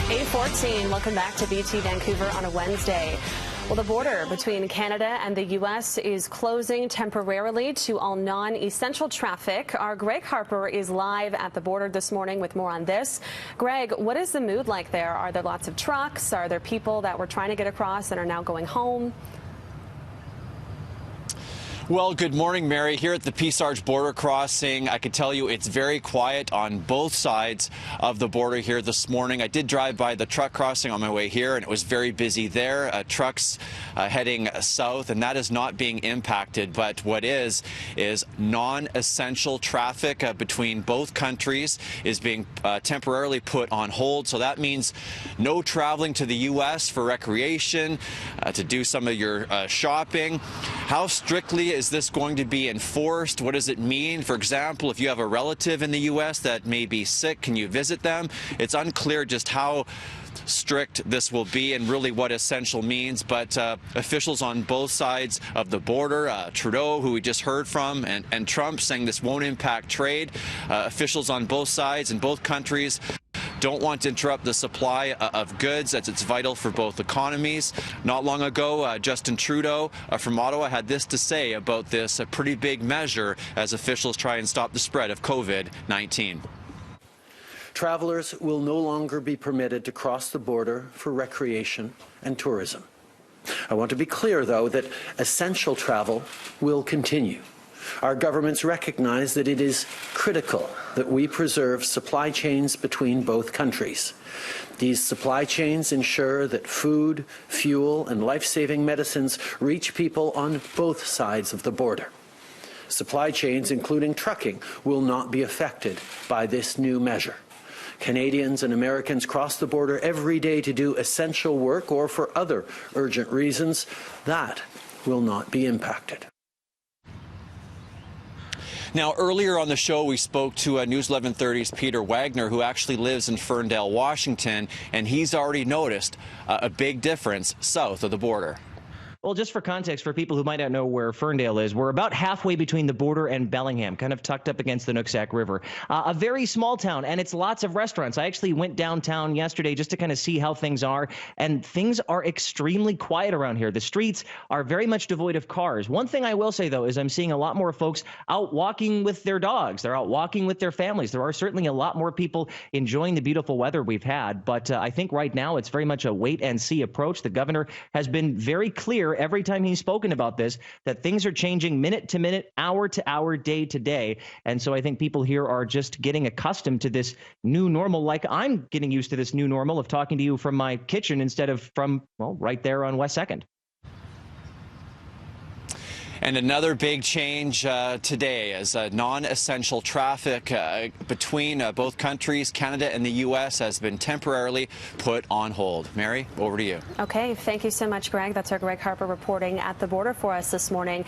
8:14. Welcome back to BT Vancouver on a Wednesday. Well, the border between Canada and the U.S. is closing temporarily to all non-essential traffic. Our Greg Harper is live at the border this morning with more on this. Greg, what is the mood like there? Are there lots of trucks? Are there people that were trying to get across and are now going home? Well, good morning, Mary. Here at the Peace Arch border crossing, I can tell you it's very quiet on both sides of the border here this morning. I did drive by the truck crossing on my way here, and it was very busy there. Trucks heading south, and that is not being impacted. But what is non-essential traffic between both countries is being temporarily put on hold. So that means no traveling to the U.S. for recreation, to do some of your shopping. How strictly is this going to be enforced? What does it mean? For example, if you have a relative in the U.S. that may be sick, can you visit them? It's unclear just how strict this will be and really what essential means, but officials on both sides of the border, Trudeau, who we just heard from, and Trump saying this won't impact trade. Officials on both sides in both countries don't want to interrupt the supply of goods, as it's vital for both economies. Not long ago, Justin Trudeau from Ottawa had this to say about this, a pretty big measure as officials try and stop the spread of COVID-19. Travelers will no longer be permitted to cross the border for recreation and tourism. I want to be clear, though, that essential travel will continue. Our governments recognize that it is critical that we preserve supply chains between both countries. These supply chains ensure that food, fuel, and life-saving medicines reach people on both sides of the border. Supply chains, including trucking, will not be affected by this new measure. Canadians and Americans cross the border every day to do essential work or for other urgent reasons. That will not be impacted. Now, earlier on the show, we spoke to News 1130's Peter Wagner, who actually lives in Ferndale, Washington, and he's already noticed a big difference south of the border. Well, just for context, for people who might not know where Ferndale is, we're about halfway between the border and Bellingham, kind of tucked up against the Nooksack River. A very small town, and it's lots of restaurants. I actually went downtown yesterday just to kind of see how things are, and things are extremely quiet around here. The streets are very much devoid of cars. One thing I will say, though, is I'm seeing a lot more folks out walking with their dogs. They're out walking with their families. There are certainly a lot more people enjoying the beautiful weather we've had, but I think right now it's very much a wait-and-see approach. The governor has been very clear every time he's spoken about this, that things are changing minute to minute, hour to hour, day to day. And so I think people here are just getting accustomed to this new normal, like I'm getting used to this new normal of talking to you from my kitchen instead of from, well, right there on West 2nd. And another big change today is non-essential traffic between both countries, Canada and the U.S., has been temporarily put on hold. Mary, over to you. Okay, thank you so much, Greg. That's our Greg Harper reporting at the border for us this morning.